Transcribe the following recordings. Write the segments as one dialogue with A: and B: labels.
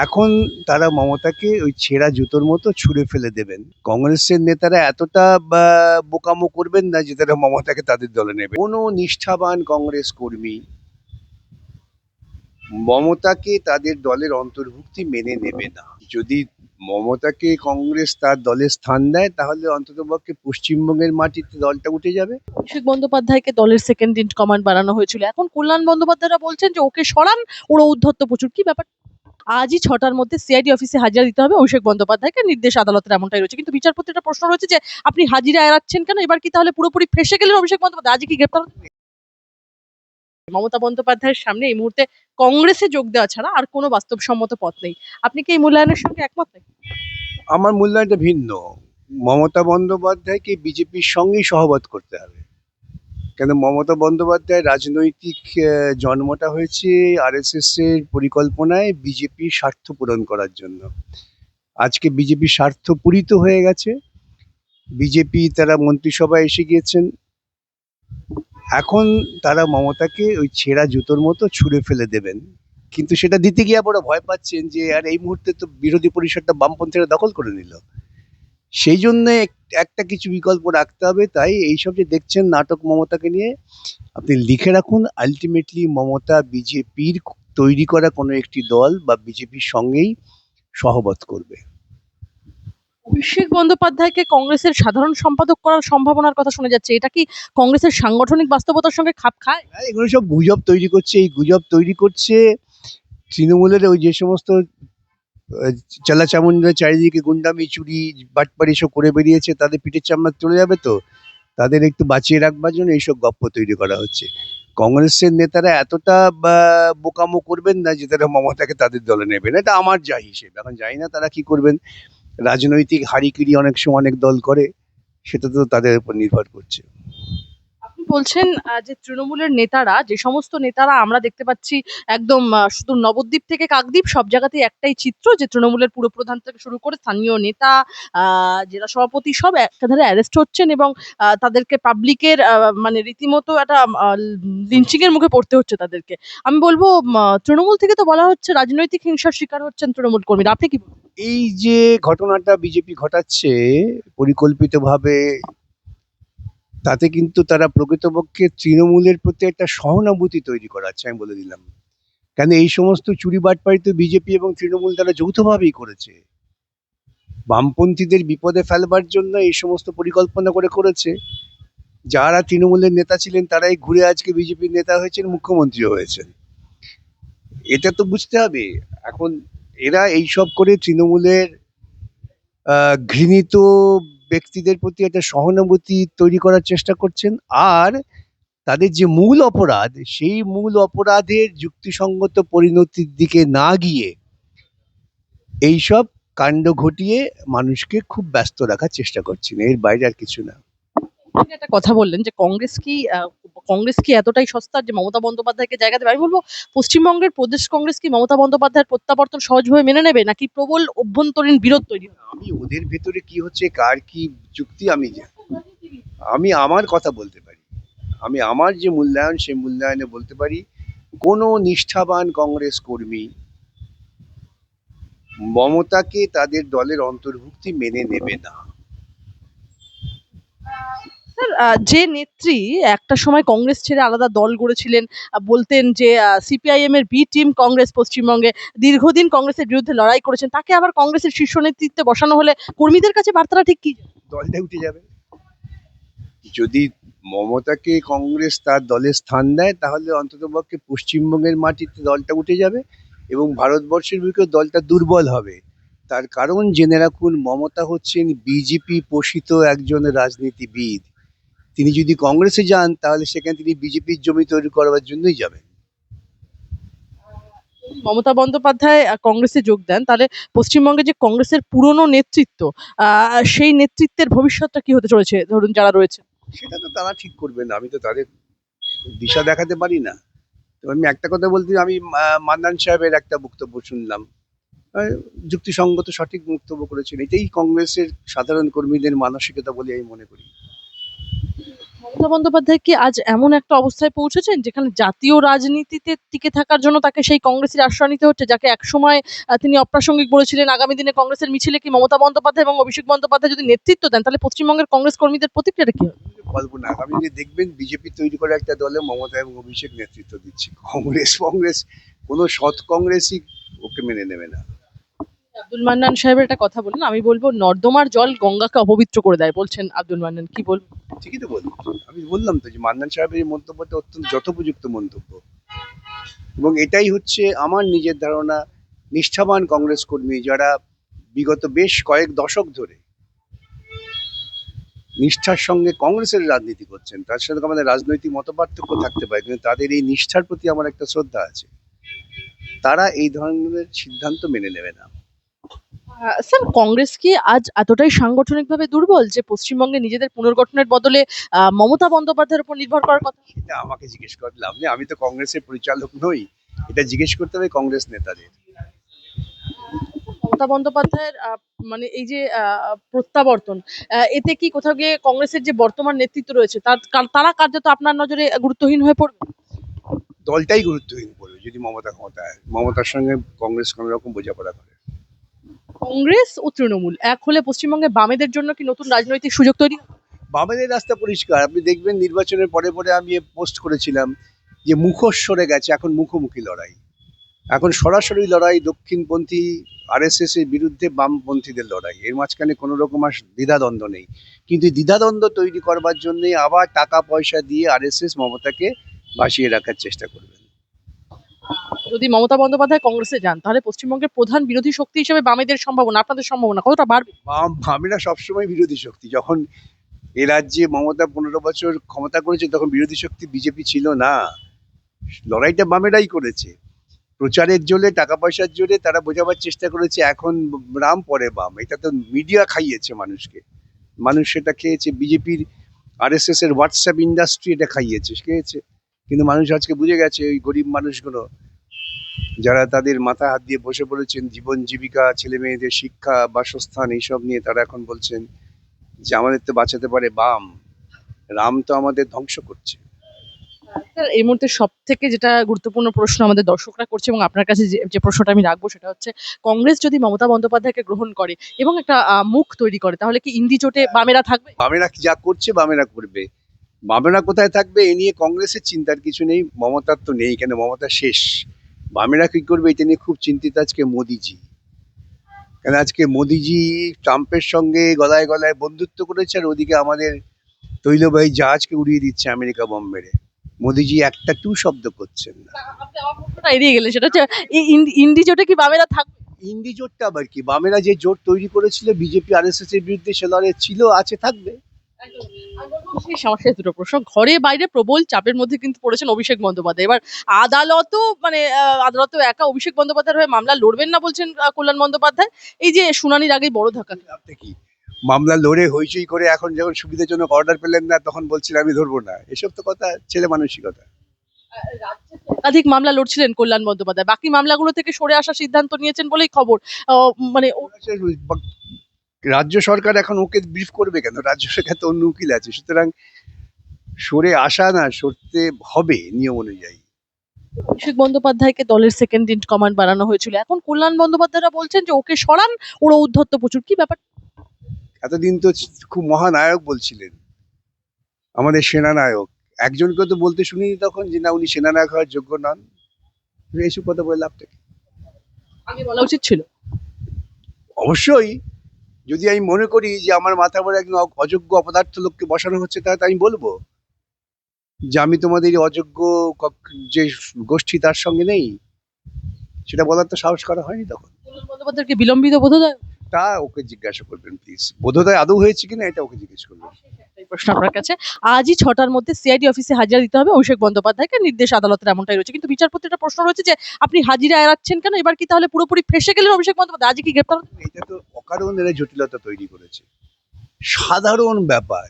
A: এখন তারা মমতাকে ওই ছেঁড়া জুতোর মতো ছুঁড়ে ফেলে দেবেন। কংগ্রেসের নেতারা এতটা বোকামো করবেন না যে তারা মমতাকে তাদের দলে নেবে। কোনো নিষ্ঠাবান কংগ্রেস কর্মী মমতাকে তাদের দলের অন্তর্ভুক্তি মেনে নেবে না। যদি মমতাকে কংগ্রেস তার দলে স্থান দেয় তাহলে অন্ততপক্ষে পশ্চিমবঙ্গের মাটিতে দলটা উঠে যাবে।
B: অভিষেক বন্দ্যোপাধ্যায়কে দলের সেকেন্ড ইন কমান্ড বানানো হয়েছিল, এখন কল্যাণ বন্দ্যোপাধ্যায়রা বলছেন যে ওকে সরান, ওরা উদ্ধত্ত প্রচুর। কি ব্যাপার? আজই 6টার মধ্যে সিআইডি অফিসে হাজিরা দিতে হবে অভিষেক বন্দ্যোপাধ্যায়কে, নির্দেশ আদালতের এমনটাই রয়েছে। কিন্তু বিচারপতির একটা প্রশ্ন রয়েছে যে আপনি হাজিরা এড়াচ্ছেন কেন? এবার কি তাহলে পুরোপুরি ফেঁসে গেলেন অভিষেক বন্দ্যোপাধ্যায়? আজই কি গ্রেপ্তার হতে মমতা বন্দ্যোপাধ্যায়ের সামনে এই মুহূর্তে কংগ্রেসে যোগ দেওয়া ছাড়া আর কোনো বাস্তবসম্মত পথ নেই? আপনি কি এই মূল্যায়নের সঙ্গে একমত নাকি?
A: আমার মূল্যায়নটা ভিন্ন। মমতা বন্দ্যোপাধ্যায়কে বিজেপির সঙ্গেই সহবত করতে হবে। কেন মমতা বন্দ্যোপাধ্যায়ের রাজনৈতিক জন্মটা হয়েছে আরএসএস এর পরিকল্পনায় বিজেপির স্বার্থ পূরণ করার জন্য। আজকে বিজেপির স্বার্থ পূরিত হয়ে গেছে। বিজেপি তারা মন্ত্রিসভায় এসে গিয়েছেন। এখন তারা মমতাকে ওই ছেঁড়া জুতোর মতো ছুঁড়ে ফেলে দেবেন। কিন্তু সেটা দিতে গিয়ে আবার ভয় পাচ্ছেন যে আর এই মুহূর্তে তো বিরোধী পরিষদটা বামপন্থীরা দখল করে নিল। সেই জন্য একটা কিছু বিকল্প রাখতে হবে। তাই এইসব যে দেখছেন নাটক মমতাকে নিয়ে, আপনি লিখে রাখুন আলটিমেটলি মমতা বিজেপির তৈরি করা কোনো একটি দল বা বিজেপির সঙ্গেই সহবত করবে।
B: অভিষেক বন্দ্যোপাধ্যায়কে কংগ্রেসের সাধারণ সম্পাদক করার সম্ভাবনার কথা শোনা যাচ্ছে, এটা কি কংগ্রেসের সাংগঠনিক বাস্তবতার সঙ্গে খাপ খায়?
A: এগুলো সব গুজব তৈরি করছে। এই গুজব তৈরি করছে তৃণমূলের ওই যে সমস্ত চেলাচামুন্ডা চারিদিকে গুন্ডামি চুরি বাটপাড়ি সব করে বেরিয়েছে, তাদের পিঠের চামড়া চলে যাবে তো তাদের একটু বাঁচিয়ে রাখবার জন্য এইসব গপ্প তৈরি করা হচ্ছে। কংগ্রেসের নেতারা এতটা বোকামো করবেন না যে তারা মমতাকে তাদের দলে নেবেন। এটা আমার যা হিসেব। এখন জানি না তারা কি করবেন। রাজনৈতিক হারিকিরি অনেক সময় অনেক দল করে, সেটা তো তাদের উপর নির্ভর করছে।
B: আপনি বলছেন যে তৃণমূলের নেতারা, যে সমস্ত নেতারা আমরা দেখতে পাচ্ছি একদম শুধু নবদ্বীপ থেকে কাকদ্বীপ সব জায়গাতেই একটাই চিত্র, যে তৃণমূলের পুরপ্রধান থেকে শুরু করে স্থানীয় নেতা, জেলা সভাপতি সব একাধারে অ্যারেস্ট হচ্ছেন এবং তাদেরকে পাবলিকের মানে রীতিমতো একটা লিঞ্চিং এর মুখে পড়তে হচ্ছে তাদেরকে। আমি বলবো তৃণমূল থেকে তো বলা হচ্ছে রাজনৈতিক হিংসার শিকার হচ্ছেন তৃণমূল কর্মীরা। আপনি কি বলবেন?
A: এই যে ঘটনাটা বিজেপি ঘটাচ্ছে পরিকল্পিতভাবে, তাতে কিন্তু তারা প্রকৃতপক্ষে তৃণমূলের প্রতি একটা সহানুভূতি তৈরি করাচ্ছে, আমি বলে দিলাম। কেন এই সমস্ত চুরি বাটপাড়ি তো বিজেপি এবং তৃণমূল তারা যৌথভাবেই করেছে। বামপন্থীদের বিপদে ফেলবার জন্য এই সমস্ত পরিকল্পনা করেছে। যারা তৃণমূলের নেতা ছিলেন তারাই ঘুরে আজকে বিজেপির নেতা হয়েছেন, মুখ্যমন্ত্রীও হয়েছেন। এটা তো বুঝতে হবে। এখন এরা এইসব করে তৃণমূলের ঘৃণিত ব্যক্তিদের প্রতি একটা সহানুভূতি তৈরি করার চেষ্টা করছেন। আর তাদের যে মূল অপরাধ, সেই মূল অপরাধের যুক্তিসঙ্গত পরিণতির দিকে না গিয়ে এইসব কাণ্ড ঘটিয়ে মানুষকে খুব ব্যস্ত রাখার চেষ্টা করছেন। এর বাইরে আর কিছু না।
B: আপনি একটা কথা বললেন যে কংগ্রেস কি এতটাই সস্তা যে মমতা বন্দ্যোপাধ্যায়কে জায়গা দেবে? আমি বলবো পশ্চিমবঙ্গের প্রদেশ কংগ্রেস কি মমতা বন্দ্যোপাধ্যায়ের প্রত্যাবর্তন সহজভাবে মেনে নেবে, নাকি প্রবল অভ্যন্তরীণ বিরোধ তৈরি হবে?
A: আমি ওদের ভেতরে কি হচ্ছে, কার কি যুক্তি আমি জানি। আমি আমার কথা বলতে পারি। আমি আমার যে মূল্যায়ন, সেই মূল্যায়নে বলতে পারি কোনো নিষ্ঠাবান কংগ্রেস কর্মী মমতাকে তাদের দলের অন্তর্ভুক্তি মেনে নেবে না।
B: স্যার, যে নেত্রী একটা সময় কংগ্রেস ছেড়ে আলাদা দল গড়েছিলেন, বলতেন যে সিপিআইএম এর বি টিম কংগ্রেস পশ্চিমবঙ্গে দীর্ঘদিন কংগ্রেসের বিরুদ্ধে লড়াই করেছেন, তাকে আবার কংগ্রেসের শীর্ষ নেতৃত্বে বসানো হলে কর্মীদের কাছে বার্তাটা ঠিক কি?
A: দলটা উঠে যাবে। যদি মমতাকে কংগ্রেস তার দলে স্থান দেয় তাহলে অন্ততপক্ষে পশ্চিমবঙ্গের মাটিতে দলটা উঠে যাবে এবং ভারতবর্ষের বুকে দলটা দুর্বল হবে। তার কারণ জেনে রাখুন, মমতা হচ্ছেন বিজেপি পোষিত একজন রাজনীতিবিদ। তিনি যদি কংগ্রেসে যান তাহলে সেখানে তিনি বিজেপির জমি তৈরি করবার জন্যই যাবেন।
B: মমতা বন্দ্যোপাধ্যায় কংগ্রেসে যোগ দেন, তাহলে পশ্চিমবঙ্গে যে কংগ্রেসের পুরনো নেতৃত্ব, সেই নেতৃত্বের ভবিষ্যৎটা কি হতে চলেছে ধরুন যারা রয়েছে?
A: সেটা তো তারা ঠিক করবেন, আমি তো তাদের দিশা দেখাতে পারি না। তো আমি একটা কথা বলতে, আমি মান্নান সাহেবের একটা বক্তব্য শুনলাম, আহ, যুক্তিসঙ্গত সঠিক বক্তব্য করেছেন। এটাই কংগ্রেসের সাধারণ কর্মীদের মানসিকতা বলে আমি মনে করি।
B: মমতা বন্দ্যোপাধ্যায় কি আজ এমন একটা অবস্থায় পৌঁছেছেন যেখানে জাতীয় রাজনীতিতে টিকে থাকার জন্য তাকে সেই কংগ্রেসের আশ্রয় নিতে হচ্ছে, যাকে একসময় তিনি অপ্রাসঙ্গিক বলেছিলেন? আগামী দিনে কংগ্রেসের মিছিলে কি মমতা বন্দ্যোপাধ্যায় এবং অভিষেক বন্দ্যোপাধ্যায় যদি নেতৃত্ব দেন, তাহলে পশ্চিমবঙ্গের কংগ্রেস কর্মীদের প্রতিক্রিয়াটা কি হবে?
A: বলবো না, আপনি যে দেখবেন বিজেপি তৈরি করা একটা দলে মমতা এবং অভিষেক নেতৃত্ব দিচ্ছে। কংগ্রেস কোনো সৎ কংগ্রেসই ওকে মেনে নেবে না।
B: আব্দুল মান্নান সাহেবের একটা কথা বললেন, আমি বলবো নর্দমার জল গঙ্গাকে অপবিত্র করে দেয় বলছেন আব্দুল মান্নান, কি বলবো?
A: ঠিকই তো বললাম, আমি বললাম তো যে মান্নান সাহেবের এই মন্তব্যটা অত্যন্ত যথোপযুক্ত মন্তব্য, এবং এটাই হচ্ছে আমার নিজের ধারণা। নিষ্ঠাবান কংগ্রেস কর্মী যারা বিগত বেশ কয়েক দশক ধরে নিষ্ঠার সঙ্গে কংগ্রেসের রাজনীতি করছেন, তার সাথে আমাদের রাজনৈতিক মতপার্থক্য থাকতে পারে, কিন্তু তাদের এই নিষ্ঠার প্রতি আমার একটা শ্রদ্ধা আছে। তারা এই ধরনের সিদ্ধান্ত মেনে নেবে না।
B: স্যার, কংগ্রেস কি আজ এতটাই সাংগঠনিকভাবে দুর্বল যে পশ্চিমবঙ্গে নিজেদের পুনর্গঠনের বদলে মমতা বন্দ্যোপাধ্যায়ের উপর নির্ভর করার কথা?
A: এটা আমাকে জিজ্ঞেস করতে লাভ নেই, আমি তো কংগ্রেসের পরিচালক নই। এটা জিজ্ঞেস করতে হবে কংগ্রেস নেতাদের।
B: মমতা বন্দ্যোপাধ্যায়ের মানে এই যে প্রত্যাবর্তন, এতে কি কোথাও গিয়ে কংগ্রেসের যে বর্তমান নেতৃত্ব রয়েছে তারা কার্যত আপনার নজরে গুরুত্বহীন হয়ে পড়বে?
A: দলটাই গুরুত্বহীন পড়বে যদি মমতা ক্ষমতায়, মমতার সঙ্গে কংগ্রেস কোনো রকম বোঝাপড়া করে।
B: কংগ্রেস ও তৃণমূল এক হলে পশ্চিমবঙ্গে বামেদের জন্য কি নতুন রাজনৈতিক সুযোগ তৈরি হবে?
A: বামেদের রাস্তা পরিষ্কার। আপনি দেখবেন নির্বাচনের পরে পরে আমি পোস্ট করেছিলাম যে মুখোশ সরে গেছে, এখন মুখোমুখি লড়াই, এখন সরাসরি লড়াই, দক্ষিণপন্থী আরএসএস এর বিরুদ্ধে বামপন্থীদের লড়াই, এর মাঝখানে কোনো রকম আর দ্বিধাদ্বন্দ্ব নেই। কিন্তু দ্বিধাদ্বন্দ্ব তৈরি করবার জন্য আবার টাকা পয়সা দিয়ে আরএসএস মমতাকে বাঁচিয়ে রাখার চেষ্টা করবেন।
B: যদি মমতা বন্দ্যোপাধ্যায় কংগ্রেসে যান, তাহলে পশ্চিমবঙ্গের প্রধান বিরোধী শক্তি হিসেবে বামেদের সম্ভাবনা, আপনাদের সম্ভাবনা কতটা বাড়বে?
A: বামেরা সবসময় বিরোধী শক্তি। যখন এ রাজ্যে মমতা 15 বছর ক্ষমতা করেছে তখন বিরোধী শক্তি বিজেপি ছিল না। লড়াইটা বামেরাই করেছে, প্রচারের জোরে, টাকা পয়সার জোরে তারা বোঝাবার চেষ্টা করেছে এখন রাম পরে বাম। এটা তো মিডিয়া খাইয়েছে মানুষকে, মানুষ সেটা খেয়েছে। বিজেপির আরএসএস এর হোয়াটসঅ্যাপ ইন্ডাস্ট্রি এটা খেয়েছে। কিন্তু মানুষ আজকে বুঝে গেছে, ওই গরিব মানুষগুলো যারা তাদের মাথা হাত দিয়ে বসে পড়েছেন জীবন জীবিকা, ছেলে মেয়েদের শিক্ষা, বাসস্থান এইসব নিয়ে, তারা এখন বলছেন যে আমাদের তো বাঁচাতে পারে বাম, রাম তো আমাদের ধ্বংস করছে।
B: স্যার, এই মুহূর্তে সব থেকে যেটা গুরুত্বপূর্ণ প্রশ্ন আমাদের দর্শকরা করছে এবং আপনার কাছে যে প্রশ্নটা আমি রাখবো সেটা হচ্ছে, কংগ্রেস যদি মমতা বন্দ্যোপাধ্যায়কে গ্রহণ করে এবং একটা মুখ তৈরি করে, তাহলে কি ইন্ডি জোটে বামেরা থাকবে?
A: বামেরা যা করছে বামেরা করবে। বামেরা কোথায় থাকবে এ নিয়ে কংগ্রেসের চিন্তার কিছু নেই, মমতার তো নেই, কেন মমতা শেষ। বামেরা কি করবে এটা নিয়ে খুব চিন্তিত আজকে মোদিজি। কেন আজকে মোদিজি ট্রাম্পের সঙ্গে গলায় গলায় বন্ধুত্ব করেছে, আর ওদিকে আমাদের তৈলবাহী জাহাজকে উড়িয়ে দিচ্ছে আমেরিকা বম মেরে। মোদিজি একটা টু শব্দ করছেন না।
B: আপনি আমার প্রশ্নটা এড়িয়ে গেলেন, সেটা হচ্ছে এই ইন্ডি জোটে কি বামেরা থাকবে?
A: ইন্ডি জোটটা আবার কি? বামেরা যে জোট তৈরি করেছিল বিজেপি আরএসএস এর বিরুদ্ধে, সে লড়াই ছিল, আছে, থাকবে।
B: সেই সমস্যায় দুটো প্রশ্ন, ঘরে বাইরে প্রবল চাপের মধ্যে কিন্তু পড়েছেন অভিষেক বন্দ্যোপাধ্যায়। এবার আদালতও মানে আদালতও একা অভিষেক বন্দ্যোপাধ্যায়ের হয়ে মামলা লড়বেন না বলছেন কল্যাণ বন্দ্যোপাধ্যায়। এই যে শুনানির আগেই বড় ধাক্কা।
A: আপনি কি মামলা লড়ে হইচই করে এখন যখন সুবিধাজনক অর্ডার পেলেন না তখন বলছিলেন আমি ধরবো না, এসব তো কথা ছেলে মানসিকতা।
B: একাধিক মামলা লড়ছিলেন কল্যাণ বন্দ্যোপাধ্যায়, বাকি মামলাগুলো থেকে সরে আসার সিদ্ধান্ত নিয়েছেন বলেই খবর। মানে
A: রাজ্য সরকার এখন ওকে ব্রিফ করবে কেন? রাজ্য সরকার তো অন্য উকিল আছে, সুতরাং সরে আসা না, সরতে হবে নিয়ম অনুযায়ী।
B: অভিষেক বন্দ্যোপাধ্যায়কে দলের সেকেন্ড ইন কমান্ড বানানো হয়েছিল, এখন কল্যাণ বন্দ্যোপাধ্যায়রা বলছেন যে ওকে সরান, ওর ঔদ্ধত্য প্রচুর, কি ব্যাপার?
A: এতদিন তো খুব মহানায়ক বলছিলেন, আমাদের সেনানায়ক। একজনকে তো বলতে শুনিনি তখন যে না উনি সেনানায়ক হওয়ার যোগ্য নন। এইসব কথা বলে লাভটা কি?
B: আগে বলা উচিত ছিল।
A: অবশ্যই, যদি আমি মনে করি যে আমার মাথা পরে একজন অযোগ্য অপদার্থ লোককে বসানো হচ্ছে, তাহলে আমি বলবো যে আমি তোমাদের এই অযোগ্য যে গোষ্ঠী তার সঙ্গে নেই। সেটা বলার তো সাহস করা হয়নি তখন।
B: কল্যাণ বন্দ্যোপাধ্যায়কে বিলম্বিত বোধোদয়?
A: তা ওকে জিজ্ঞাসা করবেন প্লিজ, বোধোদয় আদৌ হয়েছে কিনা এটা ওকে জিজ্ঞেস করবেন।
B: এই প্রশ্ন আপনার কাছে, আজই 6টার মধ্যে সিআইডি অফিসে হাজিরা দিতে হবে অভিষেক বন্দ্যোপাধ্যায়কে, নির্দেশ আদালতের এমনটাই রয়েছে, কিন্তু বিচারপতির একটা প্রশ্ন রয়েছে যে আপনি হাজিরা এড়াচ্ছেন কেন? এবার কি তাহলে পুরোপুরি ফেসে গেলেন অভিষেক বন্দ্যোপাধ্যায়? আজই কি গ্রেপ্তার হতে?
A: এটা তো অকারণ এরা জটিলতা তৈরি করেছে। সাধারণ ব্যাপার,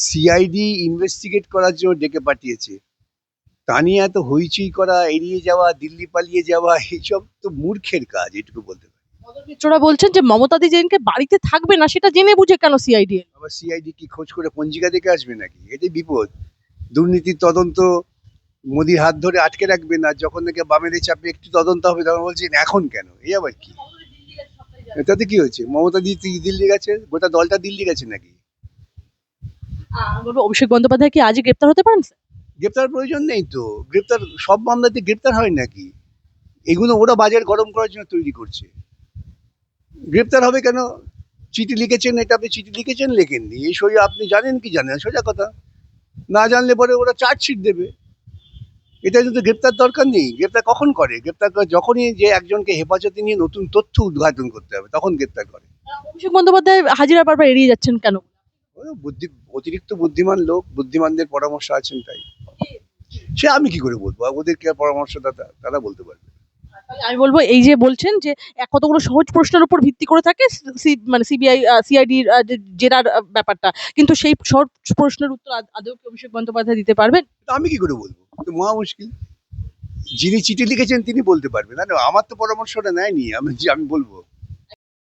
A: সিআইডি ইনভেস্টিগেট করার জন্য ডেকে পাঠিয়েছে, তা নিয়ে এত হইচই করা, এড়িয়ে যাওয়া, দিল্লি পালিয়ে যাওয়া, এইসব তো মূর্খের কাজ, এটুকু বলতে পারি।
B: মিত্ররা বলছেন যে মমতাদি যেদিনকে বাড়িতে থাকবে না সেটা জেনে বুঝে কেন সিআইডি?
A: আবার সিআইডি কি খোঁজ করে পঞ্জিকা দেখে আসবে নাকি? এটাই বিপদ। দুর্নীতির তদন্ত মোদির হাত ধরে আটকে রাখবে না, যখন থেকে বামেদের চাপে একটু তদন্ত হবে তখন বলছেন এখন কেন, এই আবার কি? এটাতে কি হয়েছে? মমতা দিল্লি গেছে, গোটা দলটা দিল্লি গেছে নাকি?
B: বলবো অভিষেক বন্দ্যোপাধ্যায় কি আজই গ্রেপ্তার হতে পারেন স্যার?
A: গ্রেপ্তার প্রয়োজন নেই তো। গ্রেপ্তার সব মামলাতে গ্রেপ্তার হয় নাকি? এগুলো ওরা বাজার গরম করার জন্য তৈরি করছে। গ্রেপ্তার হবে কেন? চিঠি লিখেছেন, এটা আপনি চিঠি লিখেছেন লেখেননি, এই সোজা আপনি জানেন কি জানেন, সোজা কথা। না জানলে পরে ওরা চার্জশিট দেবে। এটা কিন্তু গ্রেপ্তার দরকার নেই। গ্রেপ্তার কখন করে? গ্রেপ্তার করে যখনই যে একজনকে হেফাজতে নিয়ে নতুন তথ্য উদ্ঘাটন করতে হবে, তখন গ্রেপ্তার করে।
B: অভিষেক বন্দ্যোপাধ্যায় হাজিরা বারবার এড়িয়ে যাচ্ছেন কেন?
A: ওরা অতিরিক্ত বুদ্ধিমান লোক, বুদ্ধিমানদের পরামর্শ আছেন তাই। সে আমি কি করে বলবো? ওদের কে পরামর্শদাতা, তারা বলতে পারবে।
B: তাহলে আমি বলবো এই যে বলছেন যে কতগুলো সহজ প্রশ্নের উপর ভিত্তি করে থাকে মানে সিবিআই সিআইডির জেরার ব্যাপারটা, কিন্তু সেই সহজ প্রশ্নের উত্তর আদৌ কি অভিষেক বন্দ্যোপাধ্যায় দিতে পারবেন?
A: তা আমি কি করে বলবো? তো মহা মুশকিল। যিনি চিঠি লিখেছেন তিনি বলতে পারবেন। না না, আমার তো পরামর্শটা নেয়নি, আমি বলবো।